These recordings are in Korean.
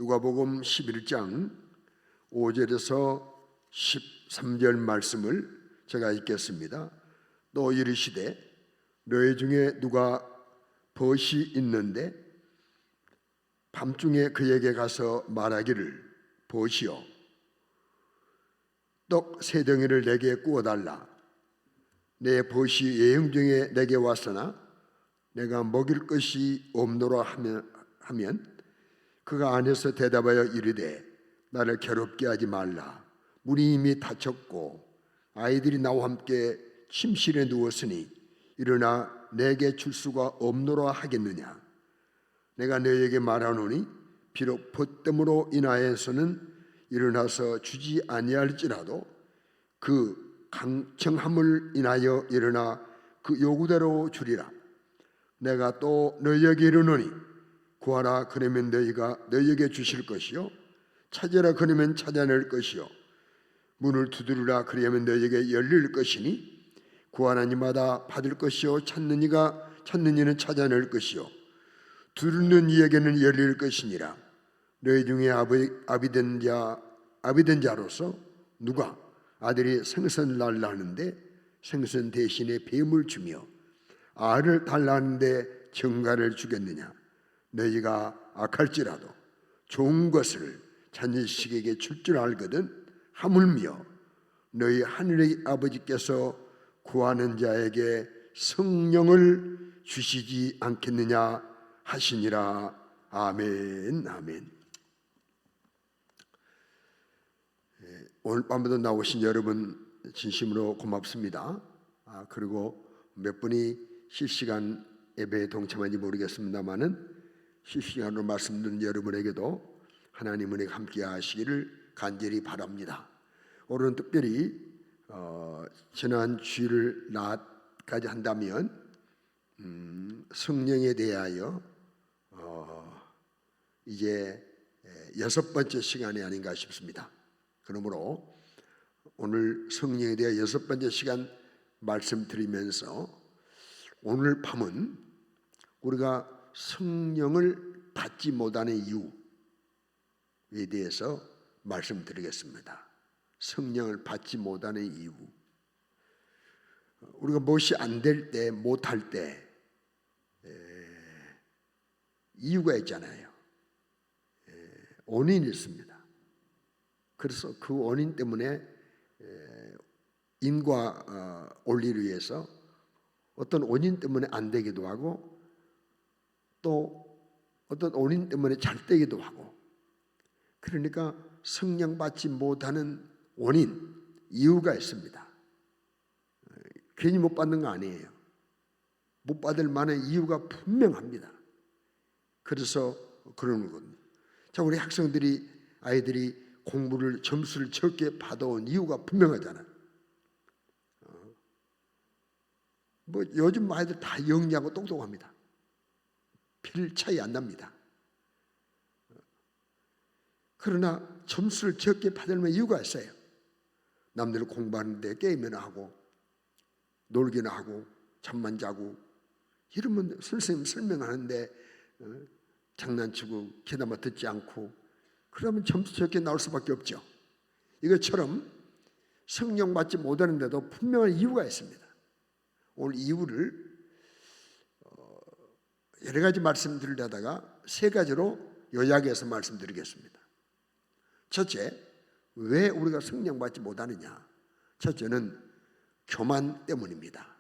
누가복음 11장 5절에서 13절 말씀을 제가 읽겠습니다. 또 이르시되 너희 중에 누가 벗이 있는데 밤중에 그에게 가서 말하기를 벗이여 떡 세 덩이를 내게 구워달라. 내 벗이 여행 중에 내게 왔으나 내가 먹일 것이 없노라 하면 그가 안에서 대답하여 이르되 나를 괴롭게 하지 말라. 문이 이미 닫혔고 아이들이 나와 함께 침실에 누웠으니 일어나 내게 줄 수가 없노라 하겠느냐. 내가 너희에게 말하노니 비록 벗됨으로 인하여서는 일어나서 주지 아니할지라도 그 강청함을 인하여 일어나 그 요구대로 주리라. 내가 또 너희에게 이르노니 구하라 그러면 너희에게 주실 것이요 찾으라 그러면 찾아낼 것이요 문을 두드리라 그러면 너희에게 열릴 것이니 구하는 이마다 받을 것이요 찾는 이는 찾아낼 것이요 두드리는 이에게는 열릴 것이니라. 너희 중에 아비된 자로서 누가 아들이 생선 날라 하는데 생선 대신에 뱀을 주며 알을 달라 하는데 정갈을 주겠느냐. 너희가 악할지라도 좋은 것을 자녀식에게 줄 줄 알거든 하물며 너희 하늘의 아버지께서 구하는 자에게 성령을 주시지 않겠느냐 하시니라. 아멘. 아멘. 오늘 밤에도 나오신 여러분 진심으로 고맙습니다. 그리고 몇 분이 실시간 예배에 동참한지 모르겠습니다만은 실시간으로 말씀 듣는 여러분에게도 하나님 은혜가 함께 하시기를 간절히 바랍니다. 오늘은 특별히 지난 주일 낮까지 한다면 성령에 대하여 이제 6번째 시간이 아닌가 싶습니다. 그러므로 오늘 성령에 대해 6번째 시간 말씀드리면서 오늘 밤은 우리가 성령을 받지 못하는 이유에 대해서 말씀드리겠습니다. 성령을 받지 못하는 이유. 우리가 무엇이 안 될 때, 못할 때 이유가 있잖아요. 원인이 있습니다. 그래서 그 원인 때문에 인과 원리를 위해서 어떤 원인 때문에 안 되기도 하고 또 어떤 원인 때문에 잘 되기도 하고, 그러니까 성령 받지 못하는 원인, 이유가 있습니다. 괜히 못 받는 거 아니에요. 못 받을 만한 이유가 분명합니다. 그래서 그러는 거거든요. 자, 우리 아이들이 공부를 점수를 적게 받아온 이유가 분명하잖아요. 뭐 요즘 아이들 다 영리하고 똑똑합니다. 별 차이 안 납니다. 그러나 점수를 적게 받으려면 이유가 있어요. 남들 공부하는데 게임이나 하고 놀기나 하고 잠만 자고 이러면 선생님 설명하는데 장난치고 귀담아 듣지 않고 그러면 점수 적게 나올 수밖에 없죠. 이것처럼 성령 받지 못하는데도 분명한 이유가 있습니다. 오늘 이유를 여러 가지 말씀드리려다가 3가지로 요약해서 말씀드리겠습니다. 첫째, 왜 우리가 성령 받지 못하느냐? 첫째는 교만 때문입니다.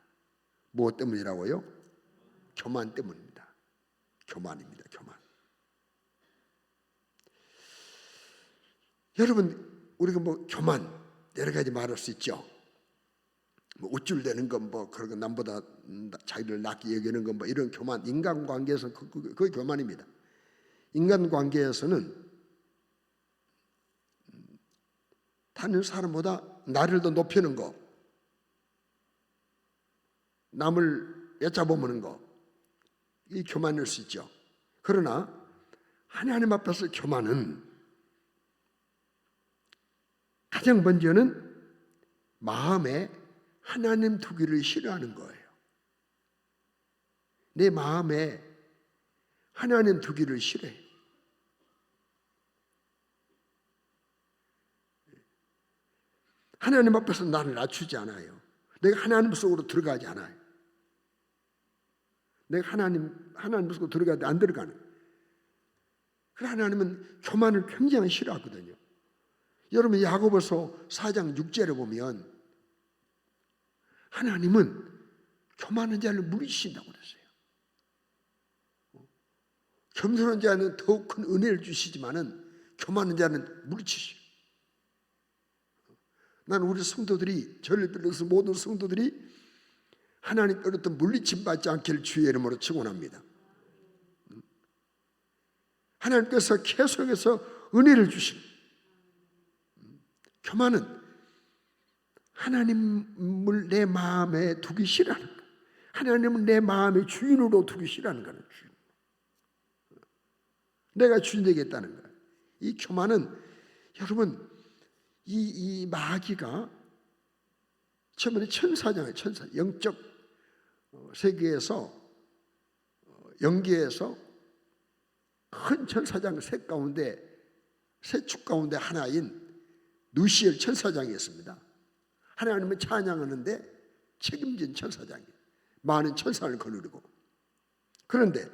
무엇 때문이라고요? 교만 때문입니다. 교만입니다. 교만. 여러분, 우리가 교만 여러 가지 말할 수 있죠. 우쭐대는 건 그런 남보다 자기를 낮게 여기는 건 이런 교만, 인간관계에서 그게 교만입니다. 인간관계에서는 다른 사람보다 나를 더 높이는 거, 남을 얕잡아보는 거, 이 교만일 수 있죠. 그러나 하나님 앞에서 교만은 가장 먼저는 마음에 하나님 두기를 싫어하는 거예요. 내 마음에 하나님 두기를 싫어해요. 하나님 앞에서 나를 낮추지 않아요. 내가 하나님 속으로 들어가지 않아요. 내가 하나님 속으로 들어가도 안 들어가는. 그래서 하나님은 교만을 굉장히 싫어하거든요. 여러분 야고보서 4장 6절에 보면 하나님은 교만한 자를 물리친다고 그랬어요. 겸손한 자는 더욱 큰 은혜를 주시지만은 교만한 자는 물리치시오. 나는 우리 성도들이, 저를 빌어서 모든 성도들이 하나님께로부터 물리침 받지 않기를 주의 이름으로 축원합니다. 하나님께서 계속해서 은혜를 주시는. 교만은 하나님을 내 마음에 두기 싫어하는 거예요. 하나님을 내 마음의 주인으로 두기 싫어하는 거예요. 내가 주인 되겠다는 거예요. 이 교만은 여러분 이 마귀가 처음에 천사잖아요. 천사, 영적 세계에서 영계에서 큰 천사장 셋 가운데 세 축 가운데 하나인 누시엘 천사장이었습니다. 하나님은 찬양하는데 책임진 천사장이에요. 많은 천사를 거느리고. 그런데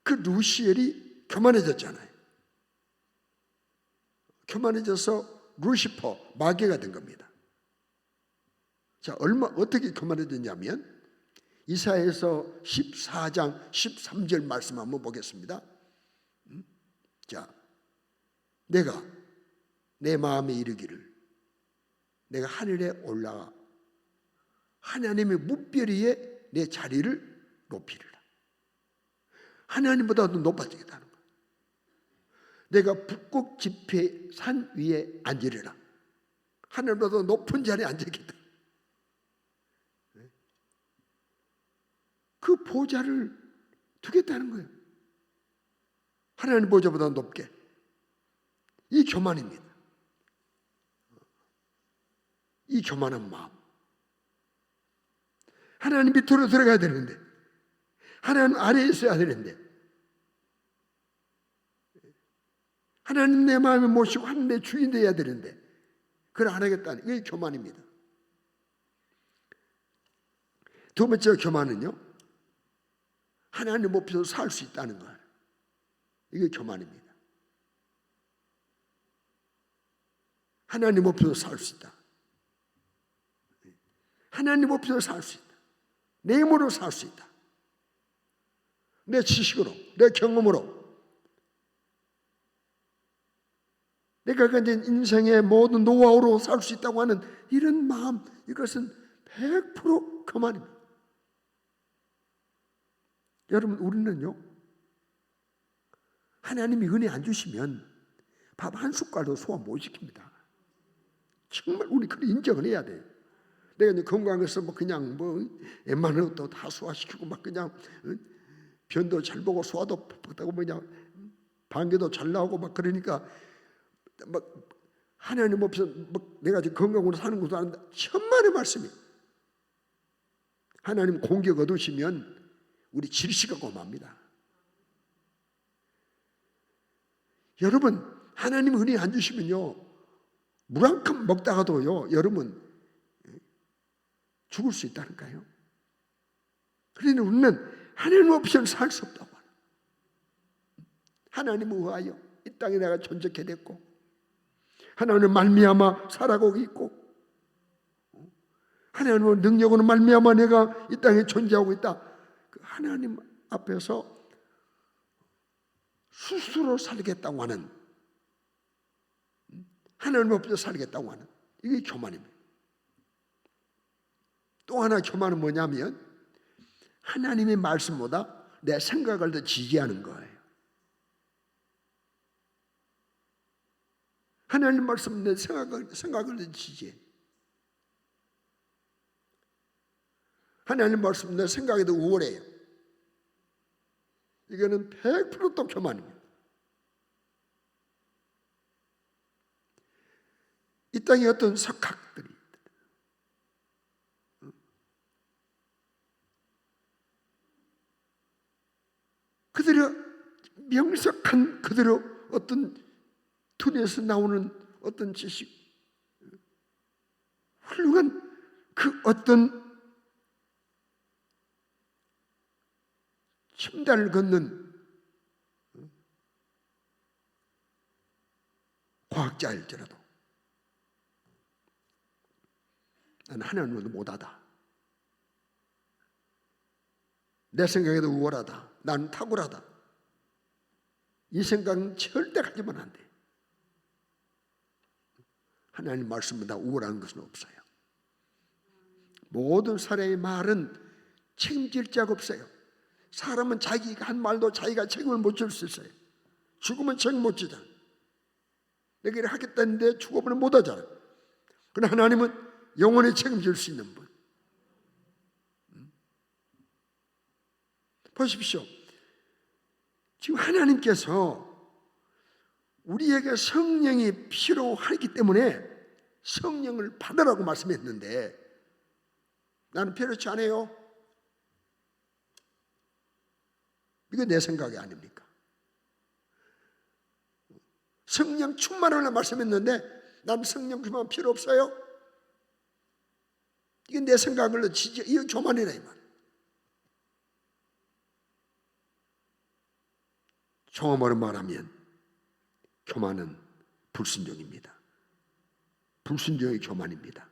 그 누시엘이 교만해졌잖아요. 교만해져서 루시퍼, 마귀가 된 겁니다. 자, 어떻게 교만해졌냐면 이사야서 14장 13절 말씀 한번 보겠습니다. 자, 내가 내 마음에 이르기를 내가 하늘에 올라가 하나님의 무별 위에 내 자리를 높이리라. 하나님보다도 높아지겠다는 거예요. 내가 북극 지폐 산 위에 앉으리라. 하늘보다 높은 자리에 앉겠다. 그 보좌를 두겠다는 거예요. 하나님 보좌보다 높게. 이 교만입니다. 이 교만한 마음. 하나님 밑으로 들어가야 되는데, 하나님 아래에 있어야 되는데, 하나님 내 마음에 모시고 하나님 내 주인 되어야 되는데 그걸 안 하겠다는 이게 교만입니다. 두 번째 교만은요, 하나님 없이도 살 수 있다는 거예요. 이게 교만입니다. 하나님 없이도 살 수 있다. 하나님 없이도 살 수 있다. 내 힘으로 살 수 있다. 내 지식으로, 내 경험으로, 내가 가진 인생의 모든 노하우로 살 수 있다고 하는 이런 마음, 이것은 100% 교만입니다. 여러분, 우리는요, 하나님이 은혜 안 주시면 밥 한 숟갈도 소화 못 시킵니다. 정말 우리 그걸 인정을 해야 돼요. 내가 이제 건강해서 뭐 그냥 뭐 웬만한 것도 다 소화시키고 막 그냥 변도 잘 보고 소화도 퍽퍽하고 그냥 방귀도 잘 나오고 막 그러니까 막 하나님 없어 막 내가 지금 건강으로 사는 것도 아닌데 천만의 말씀이에요. 하나님 공격 얻으시면 우리 질식하고 맙니다. 여러분, 하나님 은혜 안 주시면요, 물 한 컵 먹다가도요, 여러분 죽을 수 있다니까요. 그러니 우리는 하나님 없이는 살 수 없다고 하는. 하나님을 의하여 이 땅에 내가 존재케 됐고, 하나님의 말미암아 살아가고 있고, 하나님의 능력으로 말미암아 내가 이 땅에 존재하고 있다. 그 하나님 앞에서 스스로 살겠다고 하는, 하나님 없이 살겠다고 하는, 이게 교만입니다. 또 하나 교만은 뭐냐면 하나님의 말씀보다 내 생각을 더 지지하는 거예요. 하나님 말씀 내 생각을 더 지지해. 하나님 말씀 내 생각이 더 우월해요. 이거는 100% 교만입니다. 이 땅에 어떤 석학들이 그들의 명석한 그들의 어떤 둔에서 나오는 어떤 지식, 훌륭한 그 어떤 첨단을 걷는 과학자일지라도 나는 하나님보다 못하다. 내 생각에도 우월하다. 나는 탁월하다. 이 생각은 절대 가지면 안 돼. 하나님 말씀보다 우월한 것은 없어요. 모든 사람의 말은 책임질 자가 없어요. 사람은 자기가 한 말도 자기가 책임을 못 질 수 있어요. 죽으면 책임 못 지잖아. 내가 이렇게 하겠다는데 죽어버리면 못 하잖아. 그러나 하나님은 영원히 책임질 수 있는 분. 보십시오. 지금 하나님께서 우리에게 성령이 필요하기 때문에 성령을 받으라고 말씀했는데 나는 필요치 않아요. 이거 내 생각이 아닙니까? 성령 충만하라고 말씀했는데 나는 성령 충만 필요 없어요. 이게 내 생각으로 이거 교만이라 이 말. 종합으로 말하면 교만은 불순종입니다. 불순종이 교만입니다.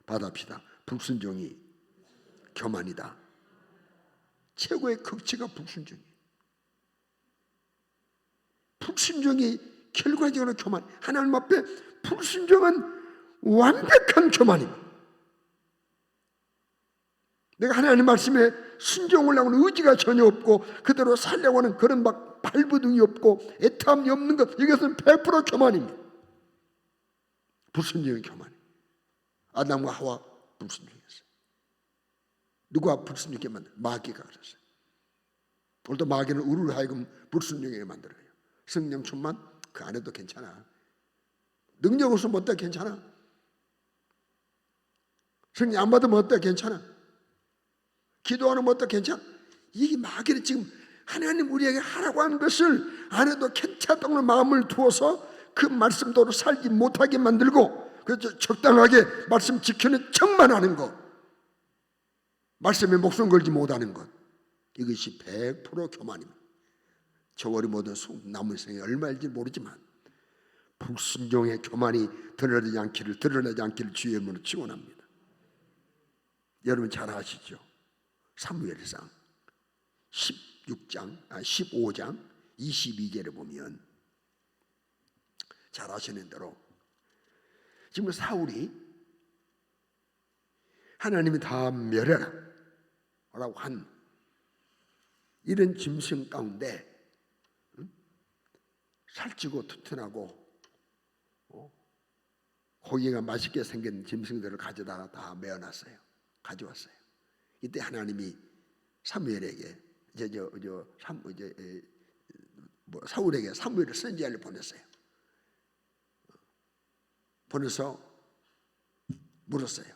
받아합시다. 불순종이 교만이다. 최고의 극치가 불순종이에요. 불순종이 결과적으로 교만. 하나님 앞에 불순종은 완벽한 교만입니다. 내가 하나님 말씀에 순종하려고 하는 의지가 전혀 없고 그대로 살려고 하는 그런 막 발부둥이 없고 애탐이 없는 것, 이것은 100% 교만입니다. 불순종의 교만. 아담과 하와 불순종이었어요. 누가 불순종하게 만들어요? 마귀가 그랬어요. 오늘도 마귀는 우리를 하여금 불순종하게 만들어요. 성령 충만 그 안에도 괜찮아. 능력 없으면 어때? 괜찮아. 성령 안 받으면 어때? 괜찮아. 기도하는 것도 괜찮아. 이게 마귀는 지금 하나님 우리에게 하라고 하는 것을 안 해도 괜찮다는 마음을 두어서 그 말씀대로 살지 못하게 만들고 그래서 적당하게 말씀 지키는 척만 하는 것, 말씀에 목숨 걸지 못하는 것, 이것이 100% 교만입니다. 저월이 모든 남은 생에 얼마일지 모르지만 불순종의 교만이 드러나지 않기를 주의 이름으로 축원합니다. 여러분 잘 아시죠? 사무엘상 15장 22절에 보면 잘 아시는 대로 지금 사울이 하나님이 다 멸해라 라고 한 이런 짐승 가운데 살찌고 튼튼하고 고기가 맛있게 생긴 짐승들을 가져다가 다 메어놨어요. 가져왔어요. 이때 하나님이 사무엘에게 사울에게 사무엘을 선지자를 보냈어요. 보내서 물었어요.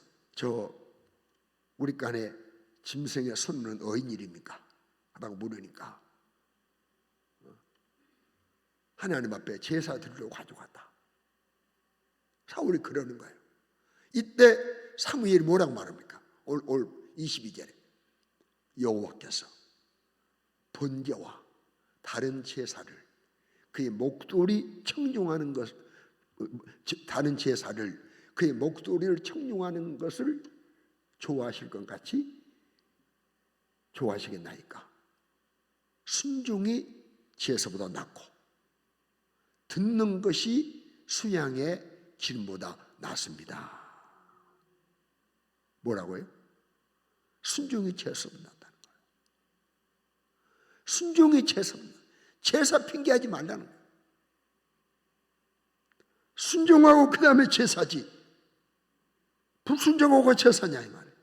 우리 간에 짐승에 손은 어인일입니까? 라고 물으니까 하나님 앞에 제사 드리려고 가져갔다. 사울이 그러는 거예요. 이때 사무엘이 뭐라고 말합니까? 올 22절에 여호와께서 번제와 다른 제사를 그의 목소리 청중하는 것, 다른 제사를 그의 목소리를 청중하는 것을 좋아하실 것 같이 좋아하시겠나이까? 순종이 제사보다 낫고 듣는 것이 수양의 기름보다 낫습니다. 뭐라고요? 순종이 제사보다 낫다는 거예요. 순종이 제사보다, 제사 핑계하지 말라는 거예요. 순종하고 그 다음에 제사지, 불순종하고 제사냐 이 말이에요.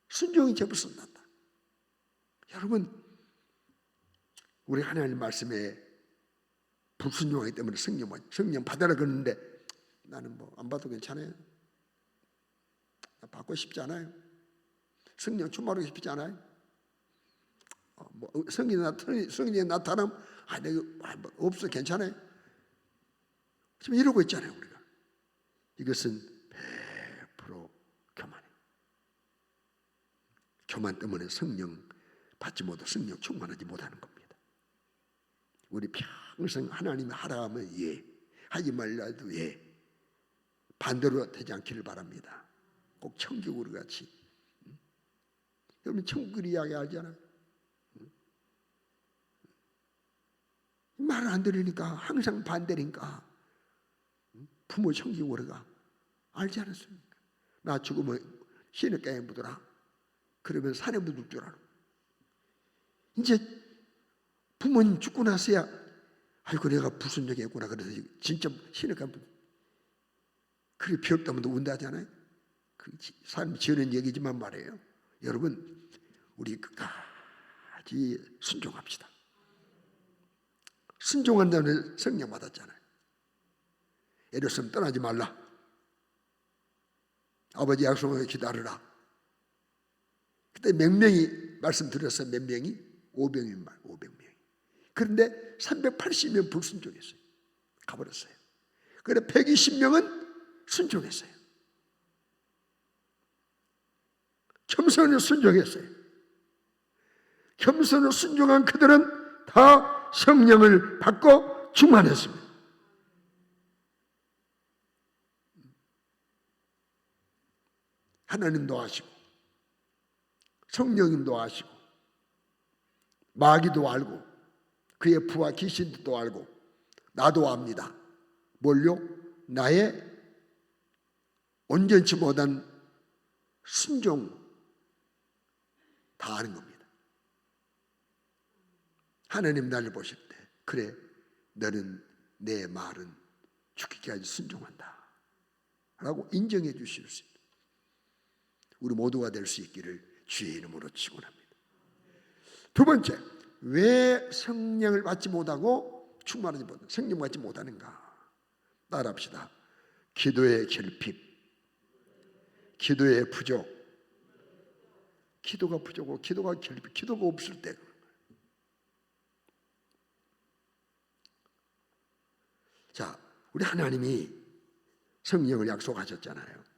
순종이 제보다 낫다. 여러분, 우리 하나님 말씀에 불순종하기 때문에 성령 받아라 그러는데 나는 뭐 안 받아도 괜찮아요. 받고 싶지 않아요. 성령 충만하고 싶지 않아요. 성령이 나타나면 내가 없어 괜찮아요. 지금 이러고 있잖아요 우리가. 이것은 교만 때문에 성령 받지 못하고 성령 충만하지 못하는 겁니다. 우리 평생 하나님이 하라 하면 예, 하지 말라 해도 예, 반대로 되지 않기를 바랍니다. 꼭 천국으로 같이. 여러분 천국을 이야기하잖아요. 말을 안 들으니까 항상 반대니까 부모 천국으로 가. 알지 않았습니까? 나 죽으면 시냇가에 묻어라. 그러면 산에 묻을 줄 알아. 이제 부모님 죽고 나서야 아이고 내가 불순종했구나. 그래서 진짜 시냇가에 묻어. 그게 비 없다면 운다잖아요. 그 사람이 지어낸 얘기지만 말이에요. 여러분 우리 끝까지 순종합시다. 순종한다는 성령 받았잖아요. 예루살렘 떠나지 말라. 아버지 약속을 기다려라. 그때 몇 명이 말씀드렸어요. 몇 명이? 500명. 500명이. 그런데 380명 불순종했어요. 가버렸어요. 그런데 120명은 순종했어요. 겸손을 순종했어요. 겸손을 순종한 그들은 다 성령을 받고 충만했습니다. 하나님도 아시고 성령님도 아시고 마귀도 알고 그의 부하 귀신도 알고 나도 압니다. 뭘요? 나의 온전치 못한 순종 다 아는 겁니다. 하나님 나를 보실 때 그래 너는 내 말은 죽기까지 순종한다 라고 인정해 주실 수 있다. 우리 모두가 될 수 있기를 주의 이름으로 축원합니다. 두 번째, 왜 성령을 받지 못하고 충만하지 못하고 성령 받지 못하는가? 따라합시다. 기도의 결핍, 기도의 부족, 기도가 부족하고 기도가 결핍, 기도가 없을 때. 자, 우리 하나님이 성령을 약속하셨잖아요.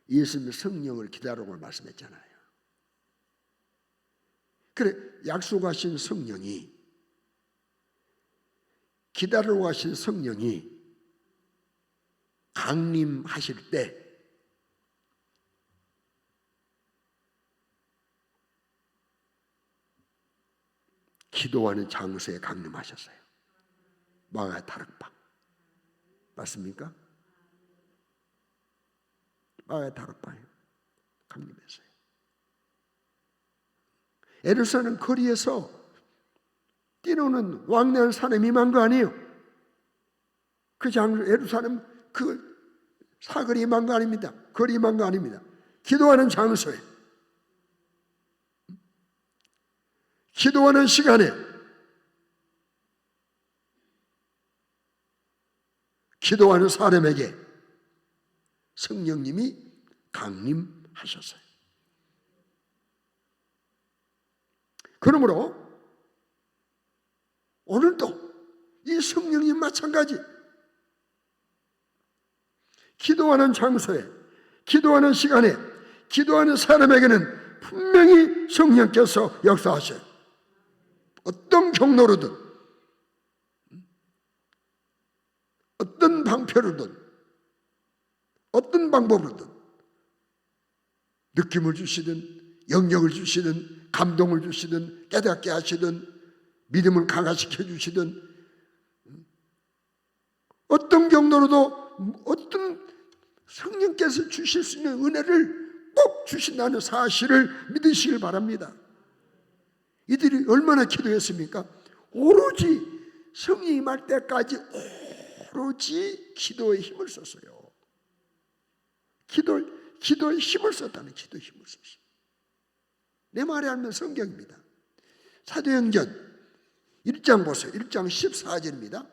예수님이 성령을 기다리라고 말씀했잖아요. 그래, 약속하신 성령이, 기다리라고 하신 성령이 강림하실 때 기도하는 장소에 강림하셨어요. 마가의 다락방. 맞습니까? 마가의 다락방에 강림했어요. 예루살렘 거리에서 뛰노는 왕래한 사람이 임한 거 아니에요? 그 장소, 예루살렘 그 사거리 임한 거 아닙니다. 거리 임한 거 아닙니다. 기도하는 장소에, 기도하는 시간에, 기도하는 사람에게 성령님이 강림하셨어요. 그러므로 오늘도 이 성령님 마찬가지, 기도하는 장소에, 기도하는 시간에, 기도하는 사람에게는 분명히 성령께서 역사하셔요. 어떤 경로로든, 어떤 방편으로든, 어떤 방법으로든 느낌을 주시든 영역을 주시든 감동을 주시든 깨닫게 하시든 믿음을 강화시켜 주시든 어떤 경로로도 어떤 성령께서 주실 수 있는 은혜를 꼭 주신다는 사실을 믿으시길 바랍니다. 이들이 얼마나 기도했습니까? 오로지 성령이 임할 때까지 오로지 기도에 힘을 썼어요. 기도에 힘을 썼다는, 기도에 힘을 썼어요. 내 말에 하면 성경입니다. 사도행전 1장 보세요. 1장 14절입니다.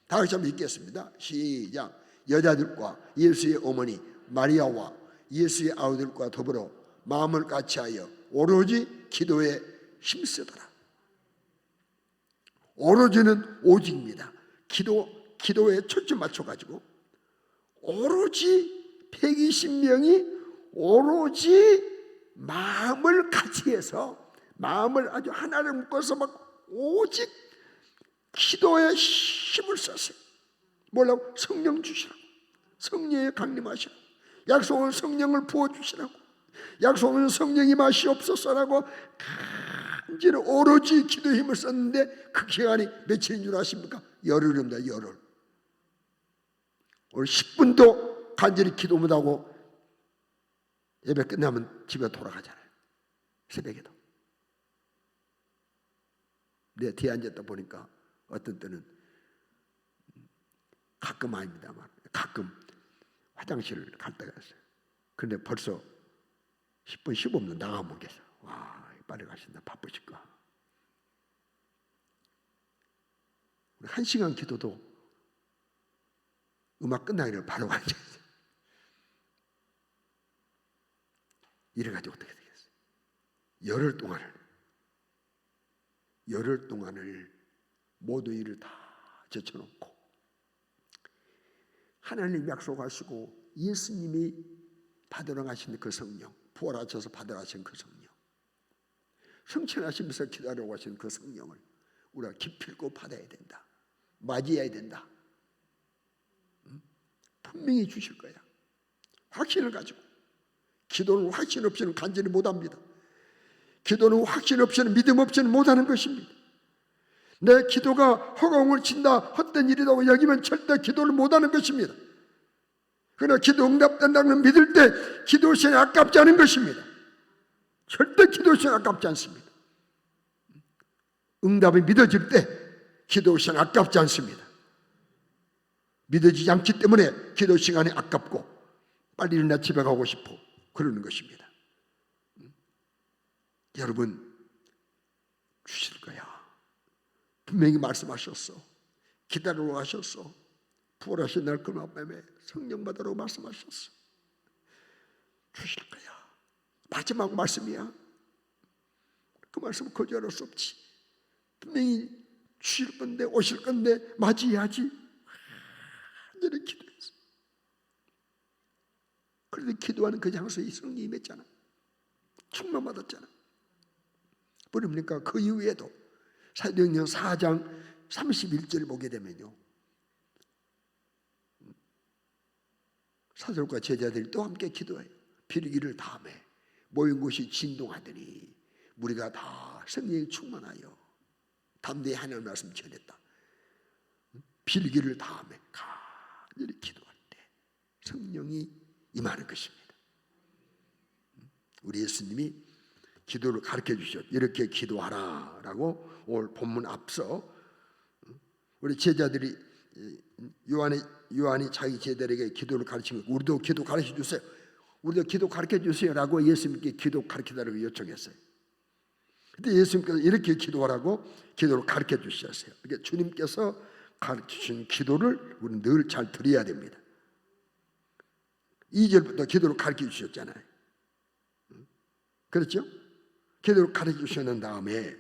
다 같이 한번 읽겠습니다. 시작. 여자들과 예수의 어머니 마리아와 예수의 아우들과 더불어 마음을 같이하여 오로지 기도에 힘쓰더라. 오로지는 오직입니다. 기도에 초점 맞춰가지고 오로지 120명이 오로지 마음을 같이 해서 마음을 아주 하나를 묶어서 막 오직 기도에 힘을 썼어요. 뭐라고? 성령 주시라고, 성령에 강림하시라고, 약속은 성령을 부어주시라고, 약속은 성령이 마시옵소서라고 간절히 오로지 기도에 힘을 썼는데 그 기간이 며칠인 줄 아십니까? 열흘입니다. 열흘. 오늘 10분도 간절히 기도 못하고 예배 끝나면 집에 돌아가잖아요. 새벽에도. 내 뒤에 앉았다 보니까 어떤 때는 가끔 아닙니다만 가끔 화장실을 갈 때가 있어요. 그런데 벌써 10분 15분 나가면 계세요. 와, 빨리 가신다. 바쁘실까. 우리 1시간 기도도 음악 끝나기를 바로 앉아있어요. 이래가지고 어떻게 되겠어요? 열흘 동안을 모든 일을 다 제쳐놓고 하나님 약속하시고 예수님이 받으러 가신 그 성령, 부활하셔서 받으러 가신 그 성령, 성천하시면서 기다리고 가신 그 성령을 우리가 기필코 받아야 된다. 맞이해야 된다. 분명히 주실 거야. 확신을 가지고. 기도는 확신 없이는 간절히 못합니다. 기도는 확신 없이는 믿음 없이는 못하는 것입니다. 내 기도가 허공을 친다, 헛된 일이라고 여기면 절대 기도를 못하는 것입니다. 그러나 기도 응답된다는 믿을 때 기도 시간이 아깝지 않은 것입니다. 절대 기도 시간이 아깝지 않습니다. 응답이 믿어질 때 기도 시간이 아깝지 않습니다. 믿어지지 않기 때문에 기도 시간이 아깝고 빨리 일어나 집에 가고 싶어 그러는 것입니다. 여러분 주실 거야. 분명히 말씀하셨어. 기다리러 가셨어. 부활하신 날 그 밤에 성령 받으라고 말씀하셨어. 주실 거야. 마지막 말씀이야. 그 말씀은 거절할 수 없지. 분명히 주실 건데 오실 건데 맞이해야지. 완전히 기도했어. 그런데 기도하는 그 장소에 성령이 임했잖아. 충만 받았잖아. 그러니까 그 이후에도 사도행전 4장 31절을 보게 되면요, 사도들과 제자들이 또 함께 기도해요. 비리기를 다음에 모인 곳이 진동하더니 우리가 다 성령이 충만하여 담대히 하나님 말씀 전했다. 비리기를 다음에 간절히 기도할 때 성령이 임하는 것입니다. 우리 예수님이 기도를 가르쳐 주셨죠. 이렇게 기도하라라고 오늘 본문 앞서 우리 제자들이 요한이 자기 제자들에게 기도를 가르치면 우리도 기도 가르쳐 주세요. 우리도 기도 가르쳐 주세요라고 예수님께 기도 가르쳐 달라고 요청했어요. 그때 예수님께서 이렇게 기도하라고 기도를 가르쳐 주셨어요. 그러니까 주님께서 가르쳐 주신 기도를 우리는 늘 잘 드려야 됩니다. 2절부터 기도를 가르쳐 주셨잖아요. 그렇죠? 기도를 가르쳐 주시는 다음에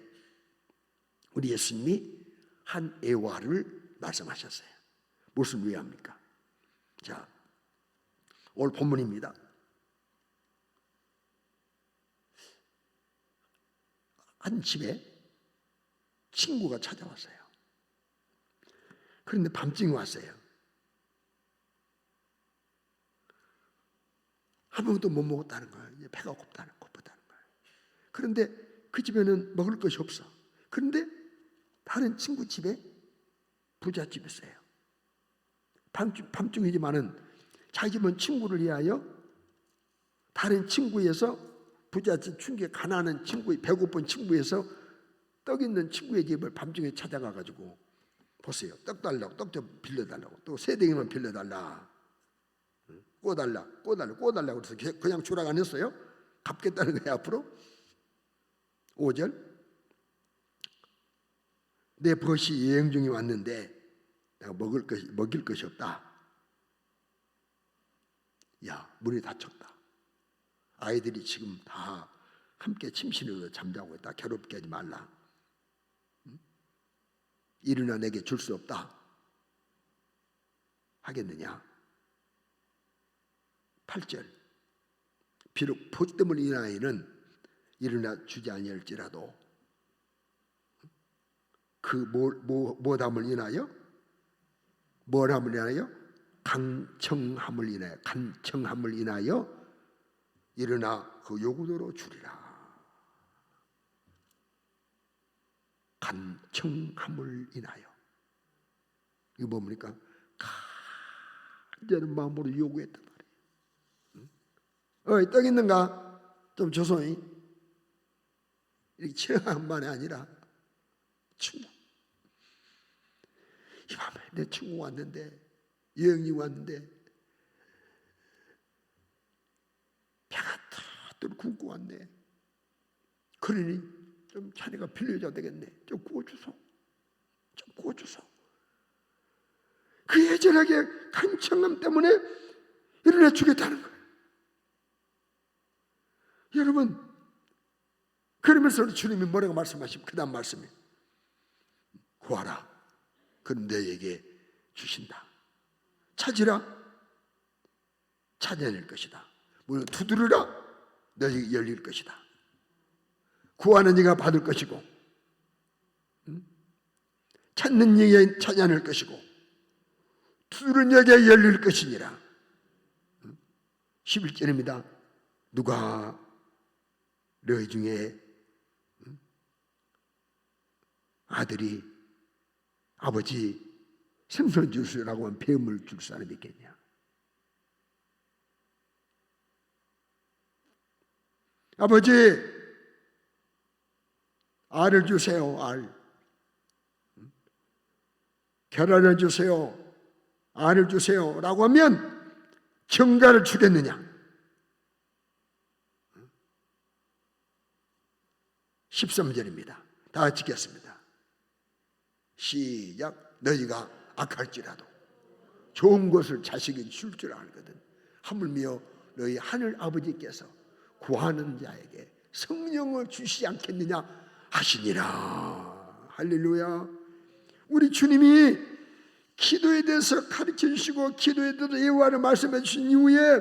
우리 예수님이 한 애화를 말씀하셨어요. 무슨 위합니까? 자, 오늘 본문입니다. 한 집에 친구가 찾아왔어요. 그런데 밤중에 왔어요. 아무것도 못 먹었다는 거예요. 이제 배가 고프다는 거예요. 그런데 그 집에는 먹을 것이 없어. 그런데 다른 친구 집에 부잣집이었어요. 밤중이지만은 자기 집은 친구를 위하여 다른 친구에서 부잣집 친구에 가난한 친구, 배고픈 친구에서 떡 있는 친구의 집을 밤중에 찾아가가지고 보세요. 떡 달라고, 떡 좀 빌려달라고, 또 세댕이만 빌려달라, 꼬달라고 그래서 그냥 주라고 안 했어요. 갚겠다는 거예요. 앞으로 5절, 내 벗이 여행 중에 왔는데 내가 먹일 것이 없다. 야, 문이 닫혔다. 아이들이 지금 다 함께 침실에서 잠자고 있다. 괴롭게 하지 말라. 일이나 내게 줄 수 없다. 하겠느냐? 8절, 비록 봇됨을 인하여는 일어나 주지 아니할지라도 그 뭐함을 인하여 뭐함을 인하여 간청함을 인하여 일어나 그 요구대로 주리라. 간청함을 인하여. 이거 뭡니까? 간절한 마음으로 요구했단 말이에요. 떡 있는가? 좀 줘소이. 이렇게 치렁한 말이 아니라 친구. 이 밤에 내 친구 왔는데, 여행이 왔는데 배가 뚜루뚜루 굶고 왔네. 그러니 좀 자네가 빌려줘야 되겠네. 좀 구워주소. 좀 구워주소. 그 애절하게 간청함 때문에 일어나 주겠다는 거예요. 여러분, 그러면서 주님이 뭐라고 말씀하시면 그 다음 말씀이 구하라. 그럼 너에게 주신다. 찾으라. 찾아낼 것이다. 물론 두드리라. 너에게 열릴 것이다. 구하는 이가 받을 것이고, 찾는 이에게 찾아낼 것이고, 두드리는 이에게 열릴 것이니라. 11절입니다. 누가 너희 중에 아들이 아버지 생선 주시라고 하면 뱀을 줄 사람이 있겠냐? 아버지 알을 주세요. 알. 계란을 주세요. 알을 주세요 라고 하면 정갈을 주겠느냐? 13절입니다. 다 같이 읽겠습니다. 시작. 너희가 악할지라도 좋은 것을 자식에게 줄 줄 알거든. 하물며 너희 하늘 아버지께서 구하는 자에게 성령을 주시지 않겠느냐 하시니라. 할렐루야. 우리 주님이 기도에 대해서 가르쳐 주시고 기도에 대해서 예화를 말씀해 주신 이후에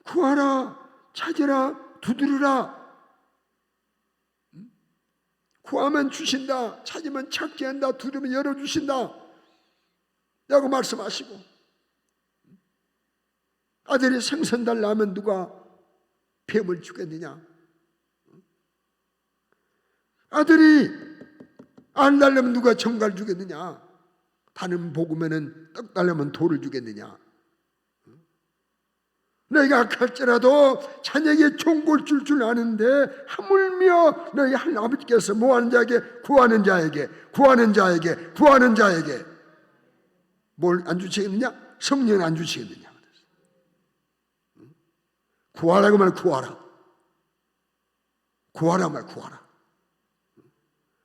구하라, 찾으라, 두드리라. 구하면 주신다, 찾으면 찾게 한다, 두드리면 열어주신다 라고 말씀하시고, 아들이 생선 달라 하면 누가 뱀을 주겠느냐? 아들이 알 달라면 누가 정갈 주겠느냐? 다른 복음에는 떡 달라면 돌을 주겠느냐? 너희가 악할지라도 자녀에게 좋은 걸 줄 줄 아는데 하물며 너희 하나님 아버지께서 뭐하는 자에게? 구하는 자에게 뭘 안 주시겠느냐? 성령을 안 주시겠느냐? 구하라고 말 구하라. 구하라 말 구하라.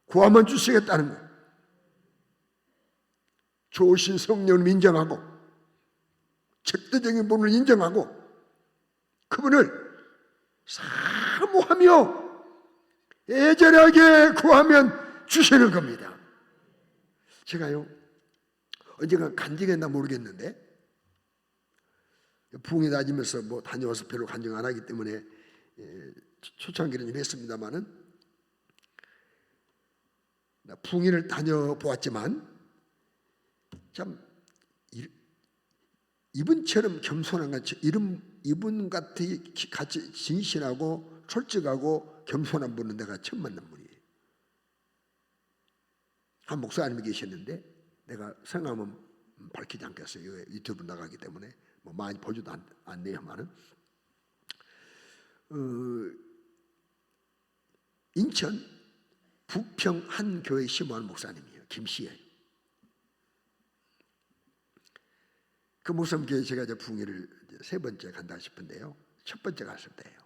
구하면 주시겠다는 거예요. 좋으신 성령을 인정하고 절대적인 분을 인정하고 그분을 사모하며 애절하게 구하면 주시는 겁니다. 제가요 언젠가 간증했나 모르겠는데 부흥회 다니면서 뭐 다녀와서 별로 간증 안 하기 때문에 초창기는 좀 했습니다마는 부흥회를 다녀보았지만 참 이분처럼 겸손한 같이 이분 같이 진실하고 솔직하고 겸손한 분은 내가 처음 만난 분이에요. 한 목사님이 계셨는데 내가 성함은 밝히지 않겠어요. 유튜브 나가기 때문에 뭐 많이 보지도 않네요만은 인천 부평 한 교회 심호하는 목사님이에요. 김씨예요. 그 목사님 교회 제가 이제 부흥회를 세 번째 간다 싶은데요. 첫 번째 갔을 때예요.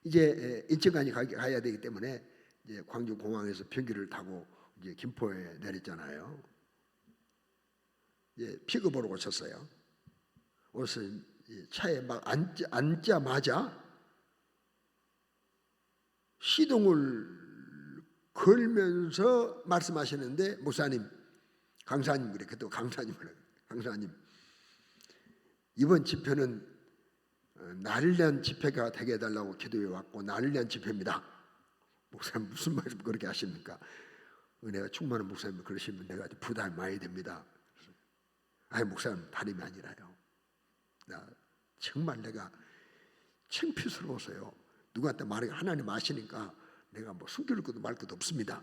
이제 인천까지 가야 되기 때문에 이제 광주 공항에서 비행기를 타고 이제 김포에 내렸잖아요. 이제 픽업으로 오셨어요. 와서 차에 막 앉자마자 시동을 걸면서 말씀하시는데 목사님, 강사님 그래. 그때 강사님 이번 집회는 나를 위한 집회가 되게 해달라고 기도해 왔고 나를 위한 집회입니다. 목사님 무슨 말씀 그렇게 하십니까? 은혜가 충만한 목사님 그러시면 내가 부담이 많이 됩니다. 아니 목사님 다름이 아니라요. 나 정말 내가 창피스러워서요. 누구한테 말해 하나님 아시니까 내가 뭐 숨길 것도 말 것도 없습니다.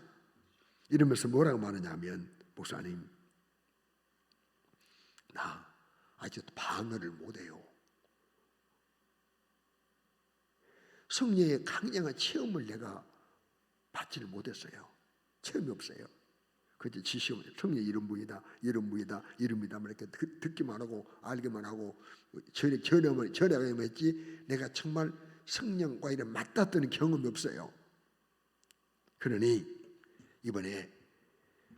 이러면서 뭐라고 말하냐면 목사님 나 아직도 방언을 못해요. 성령의 강력한 체험을 내가 받지를 못했어요. 체험이 없어요. 그저 지시험 성령 이런 분이다, 이런 분이다, 이름이다 이렇게 듣기만 하고 알기만 하고 전에만 했지 내가 정말 성령과 이런 맞닿던 경험이 없어요. 그러니 이번에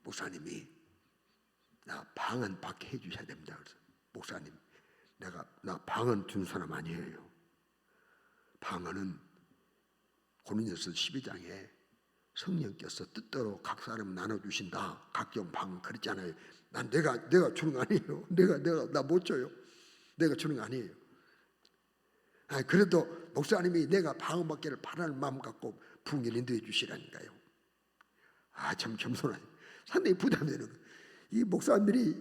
목사님이 나 방언 받게 해주셔야 됩니다. 그래서 목사님 나 방언 준 사람 아니에요. 방언은 고린도서 12장에 성령께서 뜻대로 각 사람 나눠주신다. 각종 방언 그랬잖아요. 난 내가 주는 거 아니에요. 나 못 줘요. 내가 주는 거 아니에요. 그래도 목사님이 내가 방언 받기를 바라는 마음 갖고 부흥을 인도해 주시라니까요. 참 겸손하네. 상당히 부담되는 거예요. 이 목사들이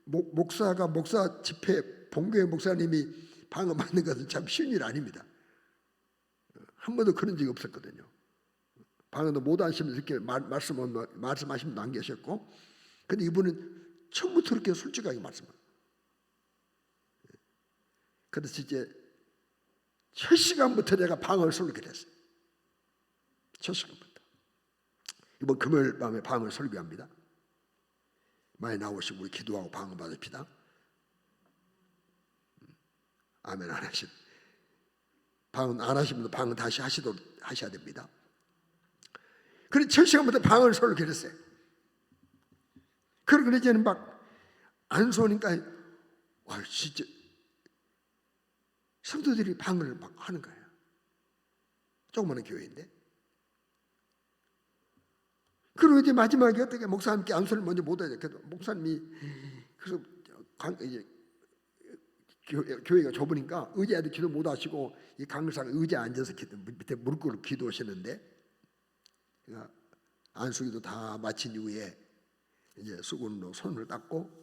목사 집회 본교회 목사님이 방언 받는 것은 참 쉬운 일 아닙니다. 한 번도 그런 적이 없었거든요. 방언도 못 하시면서 이렇게 말씀하신 분도 안 계셨고, 근데 이분은 처음부터 그렇게 솔직하게 말씀해요. 그래서 이제 첫 시간부터 내가 방언을 설교를 했어요. 첫 시간부터. 이번 금요일 밤에 방언을 설교합니다. 많이 나오시고 우리 기도하고 방언 받읍시다. 아멘. 안 하시면 방언 안 하시면 방언 다시 하셔야 됩니다. 그래서 첫 시간부터 방언을 설교를 했어요. 그러고 이제는 막 안 쏘니까 와 진짜 성도들이 방언을 막 하는 거예요. 조그마한 교회인데. 그리고 이제 마지막에 어떻게 목사님께 안수를 먼저 못 하죠. 그래서 목사님이 그래서 이제 교회가 좁으니까 의자에도 기도 못 하시고 이 강의상 의자에 앉아서 밑에 무릎 꿇고 기도하시는데 안수기도 다 마친 이후에 이제 수건으로 손을 닦고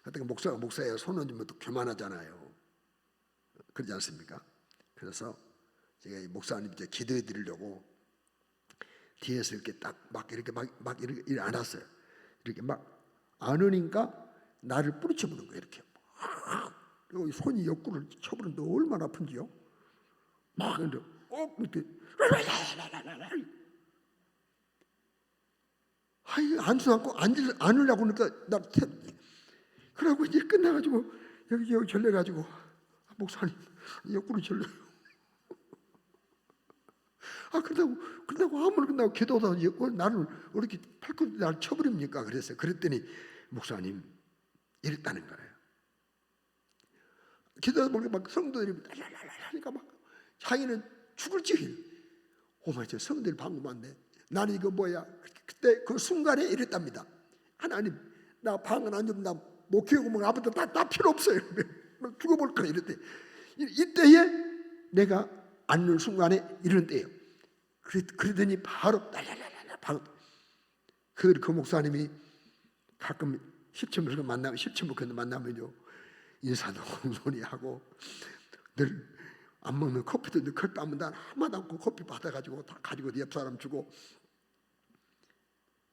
어떻게 목사예요. 손 얹으면 또 교만하잖아요. 그러지 않습니까? 그래서 제가 이 목사님 이제 기도해 드리려고 뒤에서 이렇게 이렇게 안았어요. 이렇게 막 안으니까 나를 뿌리쳐보는 거예요. 이렇게 그리고 손이 옆구리를 쳐버리는데 얼마나 아픈지요? 막 이렇게 안수 않고 안으려고 그러니까 나 그러고 이제 끝나가지고 여기 절려가지고 목사님 옆구리 절려요. 그러다고 아무리 끝나고 기도하다 나를 이렇게 팔꿈치 나를 쳐버립니까? 그랬더니 목사님 이랬다는 거예요. 기도하다 보니까 막 성도들이 하니까 막 자기는 죽을 지경. 오마 저 성도들 방금 왔네. 나는 이거 뭐야? 그때 그 순간에 이랬답니다. 하나님 나 방언 안 주면 나 못 키우고 뭐 아무도 다 필요 없어요. 죽어볼까 이랬대. 이때에 내가 앉는 순간에 이런 때예요. 그러더니 바로 바로 그 목사님이 가끔 십천목회 만나면요 인사도 공손히 하고 늘 안 먹는 커피도 늘 커피 하면 난 한마디 않고 커피 받아가지고 다 가지고 옆 사람 주고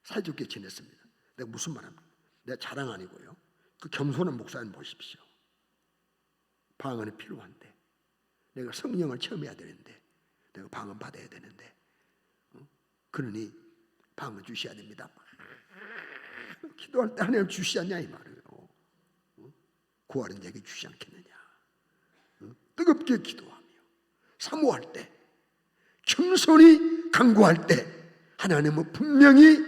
사이좋게 지냈습니다. 내가 무슨 말합니까? 내가 자랑 아니고요. 그 겸손한 목사님 보십시오. 방언이 필요한데 내가 성령을 체험해야 되는데 내가 방언 받아야 되는데 그러니 방언 주셔야 됩니다. 기도할 때 하나님 주시지 않냐 이 말이에요. 구하는 자에게 주시 않겠느냐. 뜨겁게 기도하며 사모할 때 겸손히 간구할 때 하나님은 분명히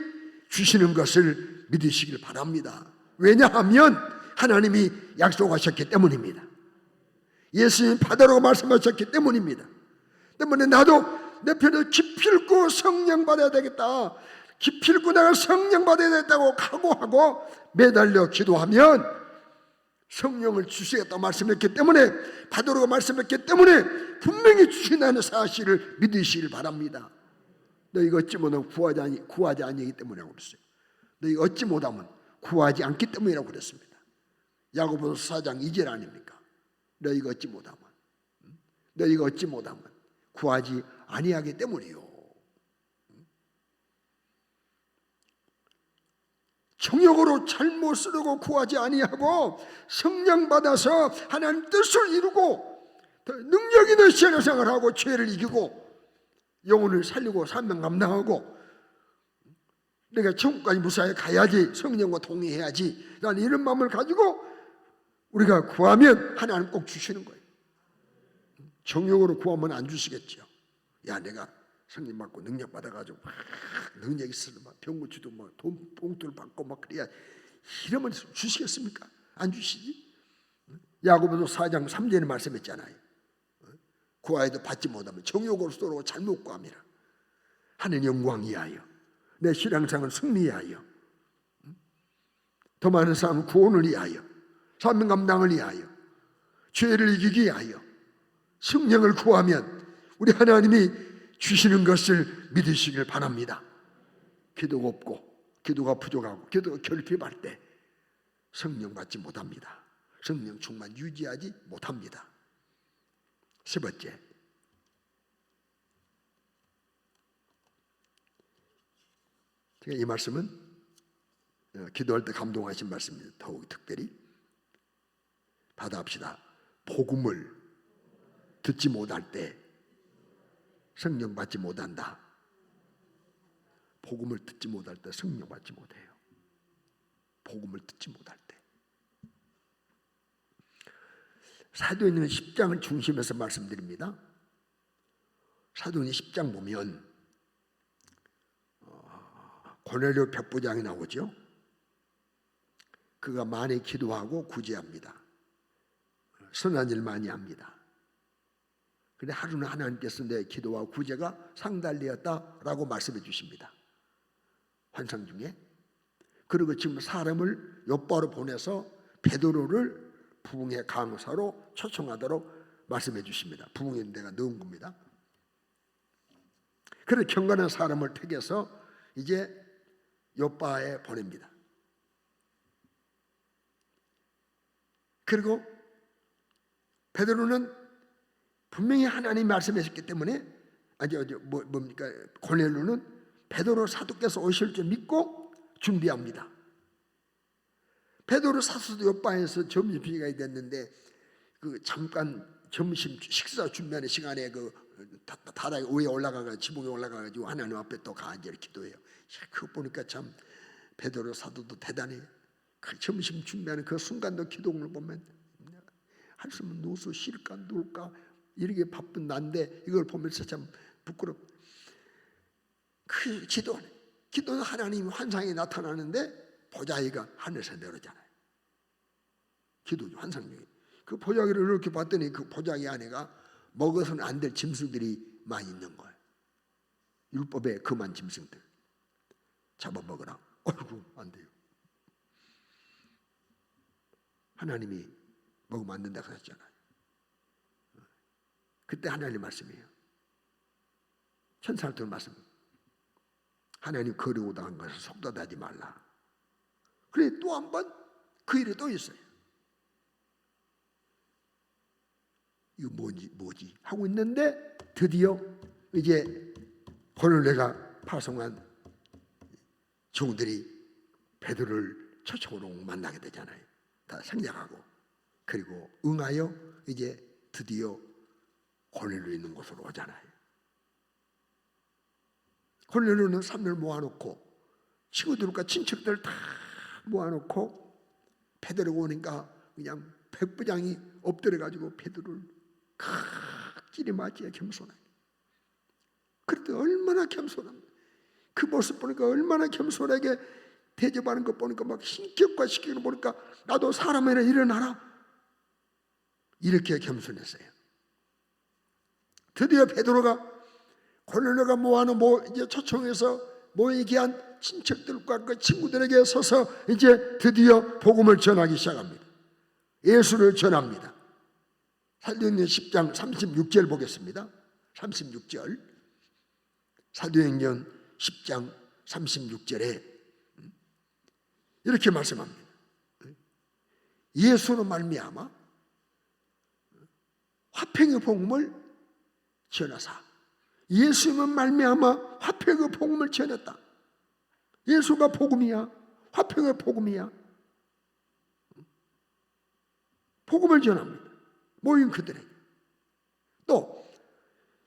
주시는 것을 믿으시길 바랍니다. 왜냐하면 하나님이 약속하셨기 때문입니다. 예수님 받으라고 말씀하셨기 때문입니다. 때문에 나도 내 편을 기필코 성령 받아야 되겠다. 기필코 내가 성령 받아야 되겠다고 각오하고 매달려 기도하면 성령을 주시겠다고 말씀했기 때문에, 베드로가 말씀했기 때문에 분명히 주신다는 사실을 믿으시길 바랍니다. 너희가 어찌 못하면 구하지 아니기 때문이라고 그랬어요. 너희가 어찌 못하면 구하지 않기 때문이라고 그랬습니다. 야고보서 4장 2절 아닙니까? 너희가 어찌 못하면 구하지 아니하기 때문이요. 정욕으로 잘못 쓰려고 구하지 아니하고 성령 받아서 하나님 뜻을 이루고 능력 있는 신앙생활을 하고 죄를 이기고 영혼을 살리고 사명 감당하고 내가 천국까지 무사히 가야지, 성령과 동의해야지 라는 이런 마음을 가지고 우리가 구하면 하나님 꼭 주시는 거예요. 정욕으로 구하면 안 주시겠죠. 야, 내가 성령 받고 능력 받아가지고 능력 있어서 막 병 고치도 막 돈 봉투를 받고 막 그래야, 이러면 주시겠습니까? 안 주시지. 야고보서 4장 3절에 말씀했잖아요. 구하여도 받지 못하면 정욕으로 쏘고 잘못 구함이라. 하는 영광 위하여, 내 신앙생활 승리하여, 더 많은 사람 구원을 위하여, 사명 감당을 위하여, 죄를 이기기 위하여 성령을 구하면 우리 하나님이 주시는 것을 믿으시길 바랍니다. 기도가 없고 기도가 부족하고 기도가 결핍할 때 성령 받지 못합니다. 성령 충만 유지하지 못합니다. 세 번째, 제가 이 말씀은 기도할 때 감동하신 말씀입니다. 더욱 특별히 받아합시다. 복음을 듣지 못할 때 성령 받지 못한다. 복음을 듣지 못할 때 성령 받지 못해요. 복음을 듣지 못할 때. 사도행전 10장을 중심해서 말씀드립니다. 사도행전 10장 보면 고넬료 백부장이 나오죠. 그가 많이 기도하고 구제합니다. 선한 일 많이 합니다. 근데 하루는 하나님께서 내 기도와 구제가 상달되었다라고 말씀해 주십니다. 환상 중에. 그리고 지금 사람을 욥바로 보내서 베드로를 부흥의 강사로 초청하도록 말씀해 주십니다. 부흥의 데가 넣은 겁니다. 그래서 경건한 사람을 택해서 이제 욥바에 보냅니다. 그리고 베드로는 분명히 하나님이 말씀하셨기 때문에 뭡니까? 고넬료는 베드로 사도께서 오실 줄 믿고 준비합니다. 베드로 사도도 욥바에서 점심시간이 됐는데 그 잠깐 점심 식사 준비하는 시간에 그 바닥 위에 올라가가 지붕에 올라가가지고 하나님 앞에 또 가서 기도해요. 그거 보니까 참 베드로 사도도 대단해요. 그 점심 준비하는 그 순간도 기도를 보면 한숨은 누워서 쉴까 누울까 이렇게 바쁜 난데 이걸 보면서 참 부끄럽다. 그 기도는 하나님 환상이 나타나는데 보자기가 하늘에서 내려오잖아요. 기도죠, 환상 중에. 그 보자기를 이렇게 봤더니 그 보자기 안에가 먹어서는 안 될 짐승들이 많이 있는 거예요. 율법에 금한 짐승들 잡아먹으라. 어이구, 안 돼요. 하나님이 먹으면 안 된다고 하셨잖아요. 그때 하나님 말씀이에요. 천사한테 말씀. 하나님 거리고다 한 것을 속도하지 말라. 그래 또 한 번 그 일이 또 있어요. 이거 뭐지 하고 있는데 드디어 이제 고넬료가 파송한 종들이 베드로를 초청으로 만나게 되잖아요. 다 생략하고. 그리고 응하여 이제 드디어 고넬료 있는 곳으로 오잖아요. 고넬료는 사람들 모아놓고 친구들과 친척들 다 모아놓고 베드로가 오니까 그냥 백부장이 엎드려가지고 베드로를 각질이 맞이해 겸손하게. 그런데 얼마나 겸손합니다. 그 모습 보니까 얼마나 겸손하게 대접하는 것 보니까 막 신격화 시키는 거 보니까 나도 사람이라 일어나라. 이렇게 겸손했어요. 드디어 베드로가 고넬료가 모아놓은 이제 초청해서 모이게 한 친척들과 그 친구들에게 서서 이제 드디어 복음을 전하기 시작합니다. 예수를 전합니다. 사도행전 10장 36절 보겠습니다. 36절. 사도행전 10장 36절에 이렇게 말씀합니다. 예수로 말미암아 화평의 복음을 전하사. 예수만 말미암아 화평의 복음을 전했다. 예수가 복음이야. 화평의 복음이야. 복음을 전합니다. 모인 그들에게. 또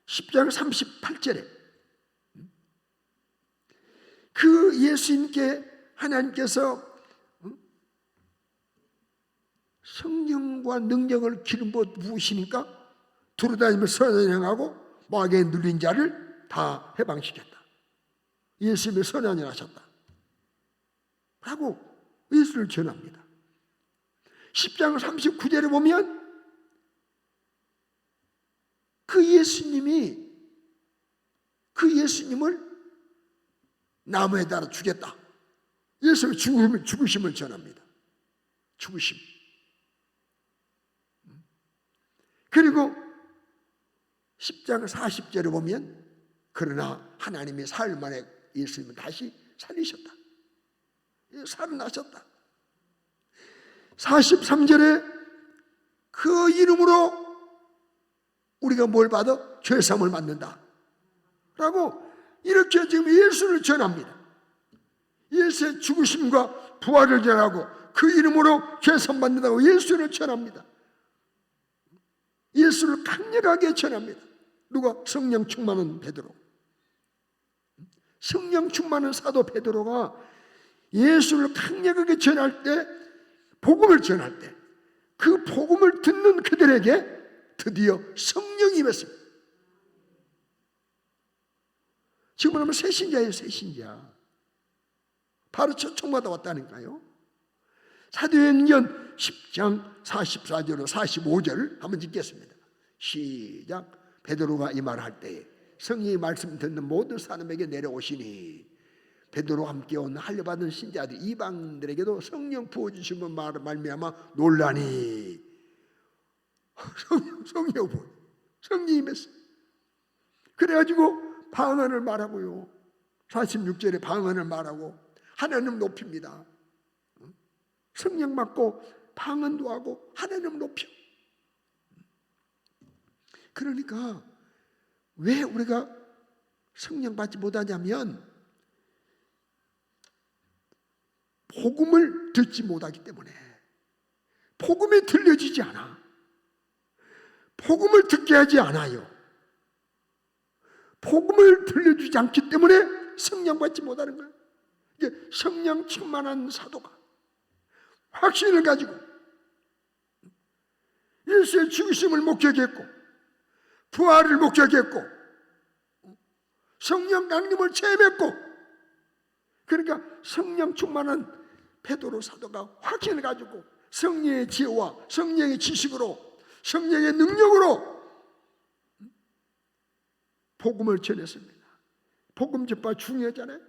10장 38절에 그 예수님께 하나님께서 성령과 능력을 기름 부어 부으시니까 두루다니며 선언하고 마귀에 눌린 자를 다 해방시켰다. 예수님의 선언을 하셨다 라고 예수를 전합니다. 10장 39절에 보면 그 예수님을 나무에 달아 죽였다. 예수의 죽으심을 전합니다. 죽으심. 그리고 10장 40절에 보면 그러나 하나님이 사흘 만에 예수님을 다시 살리셨다. 살아나셨다. 43절에 그 이름으로 우리가 뭘 받아? 죄사함을 받는다 라고 이렇게 지금 예수를 전합니다. 예수의 죽으심과 부활을 전하고 그 이름으로 죄사함 받는다고 예수를 전합니다. 예수를 강력하게 전합니다. 누가? 성령 충만한 베드로. 성령 충만한 사도 베드로가 예수를 강력하게 전할 때, 복음을 전할 때 그 복음을 듣는 그들에게 드디어 성령이 임했습니다. 지금 하면 새신자예요. 새신자. 바로 초청받아 왔다니까요. 사도행전 10장 44절로 45절 한번 읽겠습니다. 시작. 베드로가 이 말을 할 때에 성령이 말씀 듣는 모든 사람에게 내려오시니 베드로와 함께 온 할례받은 신자들 이방인들에게도 성령 부어주시면 말미암아 놀라니 성령이 임했어요. 그래가지고 방언을 말하고요. 46절에 방언을 말하고 하나님 높입니다. 성령 받고 방언도 하고 하나님 높여. 그러니까 왜 우리가 성령 받지 못하냐면 복음을 듣지 못하기 때문에. 복음이 들려지지 않아. 복음을 듣게 하지 않아요. 복음을 들려주지 않기 때문에 성령 받지 못하는 거예요. 이게 성령 충만한 사도가 확신을 가지고 예수의 죽으심을 목격했고 부활을 목격했고 성령 강림을 체험했고, 그러니까 성령 충만한 베드로 사도가 확신을 가지고 성령의 지혜와 성령의 지식으로 성령의 능력으로 복음을 전했습니다. 복음 전파 중요하잖아요.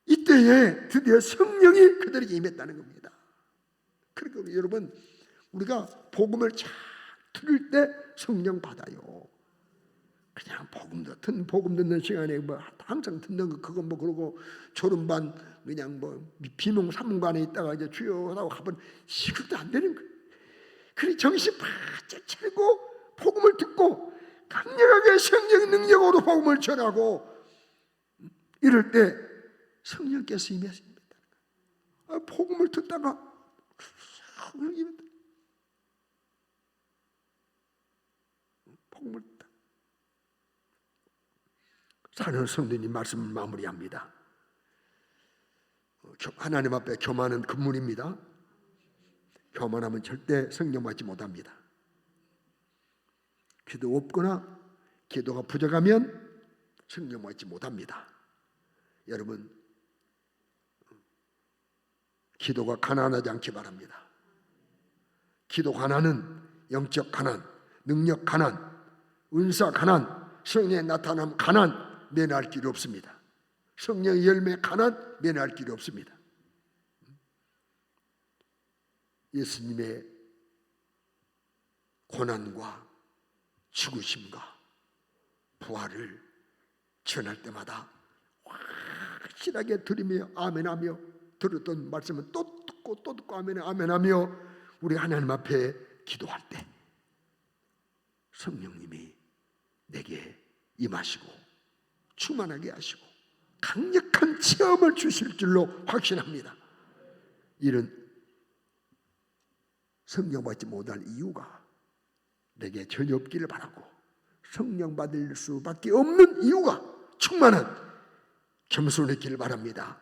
이때에 드디어 성령이 그들에게 임했다는 겁니다. 그러니까 여러분, 우리가 복음을 잘 들을 때 성령 받아요. 그냥 복음 듣는 시간에 뭐 항상 듣는 거 그거 뭐 그러고 졸음반 그냥 뭐 비몽 사몽반에 있다가 이제 주여 하고 가면 시급도 안 되는 거예요. 그래 정신 바짝 차리고 복음을 듣고 강력하게 성령 능력으로 복음을 전하고 이럴 때 성령께서 임했습니다. 복음을 듣다가 복음을 듣다. 사는 성도님 말씀을 마무리합니다. 하나님 앞에 교만은 금문입니다. 교만하면 절대 성령 받지 못합니다. 기도 없거나 기도가 부족하면 성령 받지 못합니다. 여러분, 기도가 가난하지 않기 바랍니다. 기도 가난은 영적 가난, 능력 가난, 은사 가난, 성령의 나타남 가난 면할 길이 없습니다. 성령의 열매 가난 면할 길이 없습니다. 예수님의 고난과 죽으심과 부활을 전할 때마다 확실하게 들으며 아멘하며 들었던 말씀은 또 듣고 아멘하며 우리 하나님 앞에 기도할 때 성령님이 내게 임하시고 충만하게 하시고 강력한 체험을 주실 줄로 확신합니다. 이런 성령 받지 못할 이유가 내게 전혀 없기를 바라고, 성령 받을 수밖에 없는 이유가 충만한 겸손했기를 바랍니다.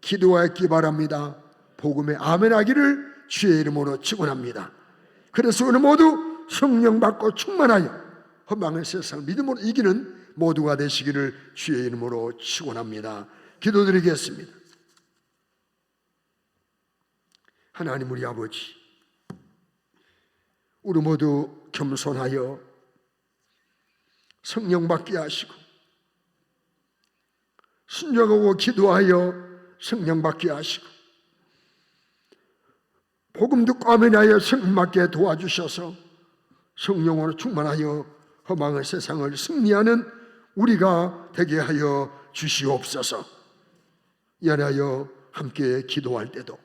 기도하였기 바랍니다. 복음에 아멘하기를 주의 이름으로 축원합니다. 그래서 오늘 모두 성령 받고 충만하여 험망한 세상을 믿음으로 이기는 모두가 되시기를 주의 이름으로 축원합니다. 기도드리겠습니다. 하나님 우리 아버지, 우리 모두 겸손하여 성령 받게 하시고 순종하고 기도하여 성령 받게 하시고 복음 듣고 아멘하여 성령 받게 도와주셔서 성령으로 충만하여 험한 세상을 승리하는 우리가 되게 하여 주시옵소서. 연하여 함께 기도할 때도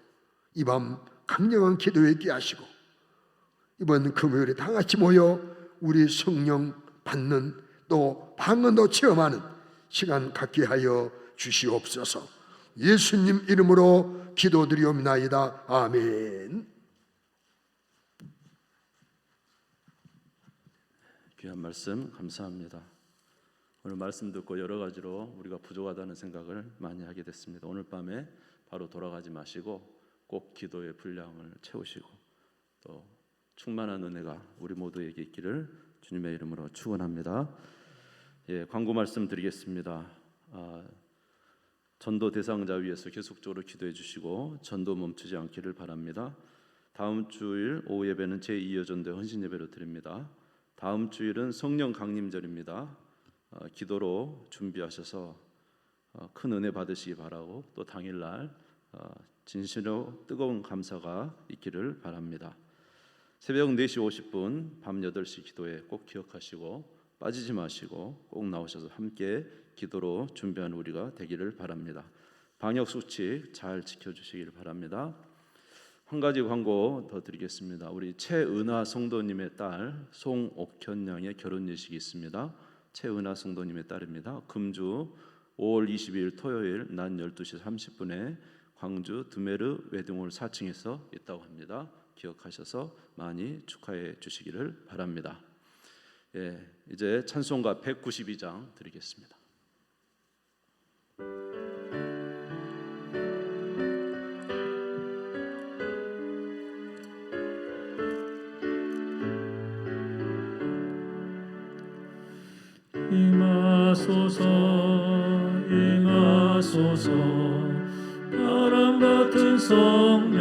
이 밤 강력한 기도에 있게 하시고 이번 금요일에 다 같이 모여 우리 성령 받는 또 방언도 체험하는 시간 갖게 하여 주시옵소서. 예수님 이름으로 기도드리옵나이다. 아멘. 귀한 말씀 감사합니다. 오늘 말씀 듣고 여러 가지로 우리가 부족하다는 생각을 많이 하게 됐습니다. 오늘 밤에 바로 돌아가지 마시고 꼭 기도의 분량을 채우시고 또 충만한 은혜가 우리 모두에게 있기를 주님의 이름으로 축원합니다. 광고 말씀 드리겠습니다. 전도 대상자 위해서 계속적으로 기도해 주시고 전도 멈추지 않기를 바랍니다. 다음 주일 오후 예배는 제2여전대 헌신 예배로 드립니다. 다음 주일은 성령 강림절입니다. 기도로 준비하셔서 큰 은혜 받으시기 바라고 또 당일날 진실로 뜨거운 감사가 있기를 바랍니다. 새벽 4시 50분 밤 8시 기도에 꼭 기억하시고 빠지지 마시고 꼭 나오셔서 함께 기도로 준비하는 우리가 되기를 바랍니다. 방역수칙 잘 지켜주시기를 바랍니다. 한 가지 광고 더 드리겠습니다. 우리 최은하 성도님의 딸 송옥현 양의 결혼 예식이 있습니다. 최은하 성도님의 딸입니다. 금주 5월 22일 토요일 낮 12시 30분에 광주 드메르 웨딩홀 4층에서 있다고 합니다. 기억하셔서 많이 축하해 주시기를 바랍니다. 이제 찬송가 192장 드리겠습니다. 임하소서 임하소서 바람 같은 성